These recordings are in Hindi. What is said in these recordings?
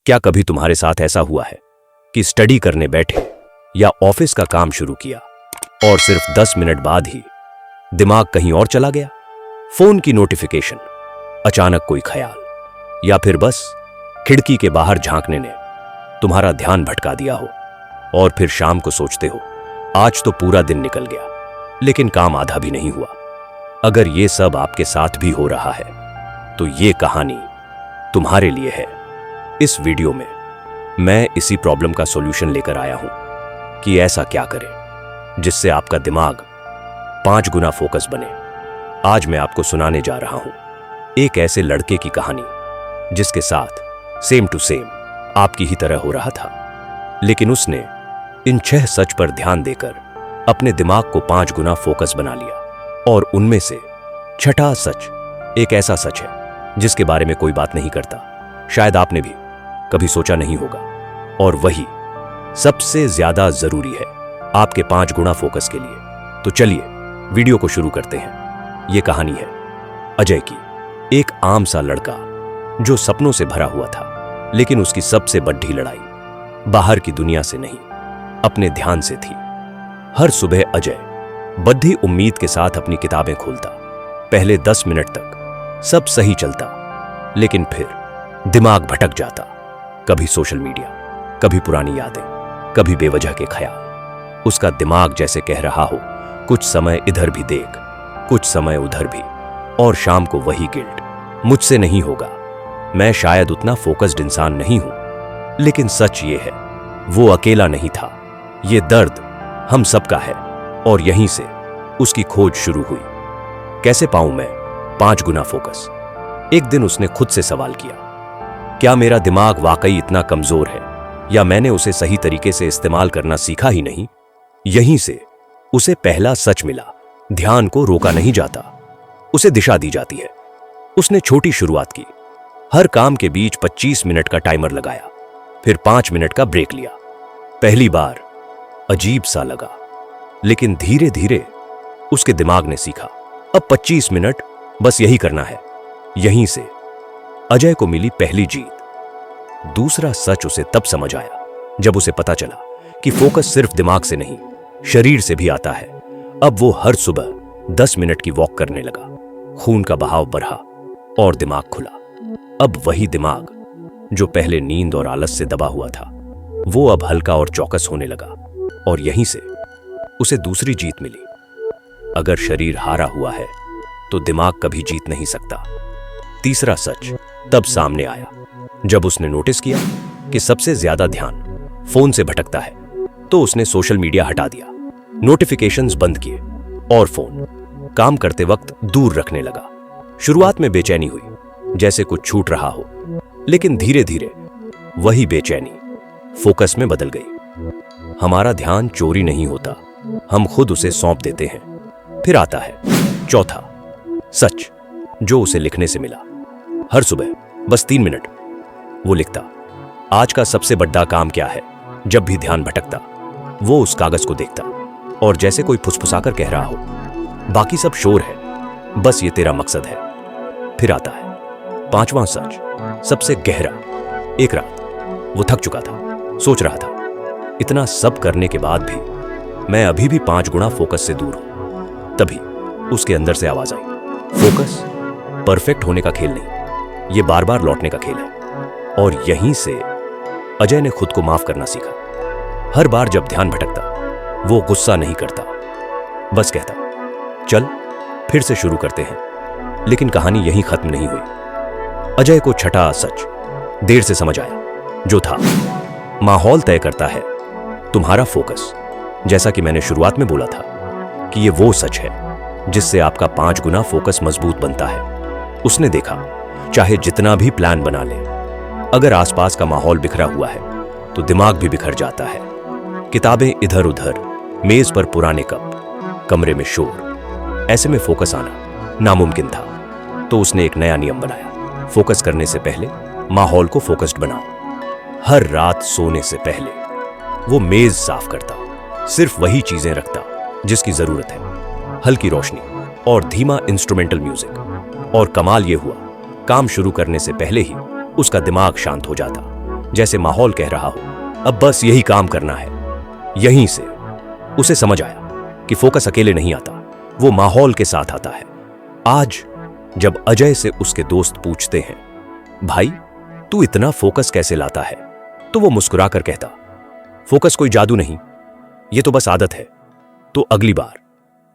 क्या कभी तुम्हारे साथ ऐसा हुआ है कि स्टडी करने बैठे या ऑफिस का काम शुरू किया और सिर्फ 10 मिनट बाद ही दिमाग कहीं और चला गया? फोन की नोटिफिकेशन, अचानक कोई ख्याल या फिर बस खिड़की के बाहर झांकने ने तुम्हारा ध्यान भटका दिया हो और फिर शाम को सोचते हो आज तो पूरा दिन निकल गया लेकिन काम आधा भी नहीं हुआ। अगर ये सब आपके साथ भी हो रहा है तो ये कहानी तुम्हारे लिए है। इस वीडियो में मैं इसी प्रॉब्लम का सॉल्यूशन लेकर आया हूं कि ऐसा क्या करें जिससे आपका दिमाग 5 गुना फोकस बने। आज मैं आपको सुनाने जा रहा हूं एक ऐसे लड़के की कहानी जिसके साथ सेम टू सेम आपकी ही तरह हो रहा था, लेकिन उसने इन 6 सच पर ध्यान देकर अपने दिमाग को 5 गुना फोकस बना लिया। और उनमें से छठा सच एक ऐसा सच है जिसके बारे में कोई बात नहीं करता, शायद आपने भी कभी सोचा नहीं होगा, और वही सबसे ज्यादा जरूरी है आपके 5 गुना फोकस के लिए। तो चलिए वीडियो को शुरू करते हैं। यह कहानी है अजय की, एक आम सा लड़का जो सपनों से भरा हुआ था, लेकिन उसकी सबसे बड़ी लड़ाई बाहर की दुनिया से नहीं, अपने ध्यान से थी। हर सुबह अजय बद्धी उम्मीद के साथ अपनी किताबें खोलता। पहले 10 मिनट तक सब सही चलता, लेकिन फिर दिमाग भटक जाता। कभी सोशल मीडिया, कभी पुरानी यादें, कभी बेवजह के ख्याल। उसका दिमाग जैसे कह रहा हो कुछ समय इधर भी देख, कुछ समय उधर भी, और शाम को वही गिल्ट, मुझसे नहीं होगा, मैं शायद उतना फोकस्ड इंसान नहीं हूं। लेकिन सच ये है वो अकेला नहीं था, ये दर्द हम सबका है, और यहीं से उसकी खोज शुरू हुई। कैसे पाऊं मैं 5 गुना फोकस? एक दिन उसने खुद से सवाल किया, क्या मेरा दिमाग वाकई इतना कमजोर है या मैंने उसे सही तरीके से इस्तेमाल करना सीखा ही नहीं? यहीं से उसे पहला सच मिला, ध्यान को रोका नहीं जाता, उसे दिशा दी जाती है। उसने छोटी शुरुआत की, हर काम के बीच 25 मिनट का टाइमर लगाया, फिर 5 मिनट का ब्रेक लिया। पहली बार अजीब सा लगा, लेकिन धीरे धीरे उसके दिमाग ने सीखा अब 25 मिनट बस यही करना है। यहीं से अजय को मिली पहली जीत। दूसरा सच उसे तब समझ आया जब उसे पता चला कि फोकस सिर्फ दिमाग से नहीं, शरीर से भी आता है। अब वो हर सुबह 10 मिनट की वॉक करने लगा। खून का बहाव बढ़ा और दिमाग खुला। अब वही दिमाग जो पहले नींद और आलस से दबा हुआ था, वो अब हल्का और चौकस होने लगा। और यहीं से उसे दूसरी जीत मिली। अगर शरीर हारा हुआ है तो दिमाग कभी जीत नहीं सकता। तीसरा सच तब सामने आया जब उसने नोटिस किया कि सबसे ज्यादा ध्यान फोन से भटकता है। तो उसने सोशल मीडिया हटा दिया, नोटिफिकेशंस बंद किए और फोन काम करते वक्त दूर रखने लगा। शुरुआत में बेचैनी हुई, जैसे कुछ छूट रहा हो, लेकिन धीरे धीरे वही बेचैनी फोकस में बदल गई। हमारा ध्यान चोरी नहीं होता, हम खुद उसे सौंप देते हैं। फिर आता है चौथा सच जो उसे लिखने से मिला। हर सुबह बस 3 मिनट वो लिखता, आज का सबसे बड़ा काम क्या है। जब भी ध्यान भटकता वो उस कागज को देखता और जैसे कोई फुसफुसाकर कह रहा हो, बाकी सब शोर है, बस ये तेरा मकसद है। फिर आता है 5वां सच, सबसे गहरा। एक रात वो थक चुका था, सोच रहा था इतना सब करने के बाद भी मैं अभी भी 5 गुना फोकस से दूर हूं। तभी उसके अंदर से आवाज आई, फोकस परफेक्ट होने का खेल नहीं, ये बार बार लौटने का खेल है। और यहीं से अजय ने खुद को माफ करना सीखा। हर बार जब ध्यान भटकता वो गुस्सा नहीं करता, बस कहता चल फिर से शुरू करते हैं। लेकिन कहानी यहीं खत्म नहीं हुई। अजय को छठा सच देर से समझ आया, जो था माहौल तय करता है तुम्हारा फोकस। जैसा कि मैंने शुरुआत में बोला था कि ये वो सच है जिससे आपका 5 गुना फोकस मजबूत बनता है। उसने देखा चाहे जितना भी प्लान बना ले, अगर आसपास का माहौल बिखरा हुआ है तो दिमाग भी बिखर जाता है। किताबें इधर उधर, मेज पर पुराने कप, कमरे में शोर, ऐसे में फोकस आना नामुमकिन था। तो उसने एक नया नियम बनाया, फोकस करने से पहले माहौल को फोकस्ड बनाओ। हर रात सोने से पहले वो मेज साफ करता, सिर्फ वही चीजें रखता जिसकी जरूरत है, हल्की रोशनी और धीमा इंस्ट्रूमेंटल म्यूजिक। और कमाल ये हुआ, काम शुरू करने से पहले ही उसका दिमाग शांत हो जाता। जैसे माहौल कह रहा हो अब बस यही काम करना है। यहीं से उसे समझ आया कि फोकस अकेले नहीं आता, वो माहौल के साथ आता है। आज जब अजय से उसके दोस्त पूछते हैं, भाई तू इतना फोकस कैसे लाता है, तो वो मुस्कुराकर कहता, फोकस कोई जादू नहीं, ये तो बस आदत है। तो अगली बार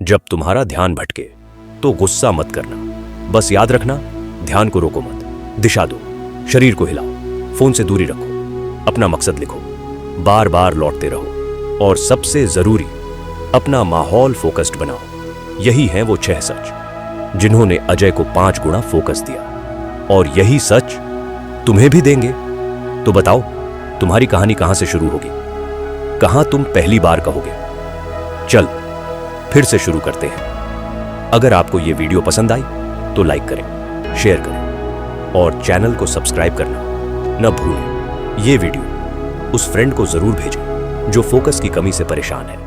जब तुम्हारा ध्यान भटके तो गुस्सा मत करना, बस याद रखना ध्यान को रोको मत, दिशा दो, शरीर को हिलाओ, फोन से दूरी रखो, अपना मकसद लिखो, बार बार लौटते रहो और सबसे जरूरी अपना माहौल फोकस्ड बनाओ। यही हैं वो 6 सच जिन्होंने अजय को 5 गुना फोकस दिया और यही सच तुम्हें भी देंगे। तो बताओ तुम्हारी कहानी कहां से शुरू होगी, कहां तुम पहली बार कहोगे चल फिर से शुरू करते हैं। अगर आपको यह वीडियो पसंद आई तो लाइक करें, शेयर करें और चैनल को सब्सक्राइब करना न भूलें। यह वीडियो उस फ्रेंड को जरूर भेजें जो फोकस की कमी से परेशान है।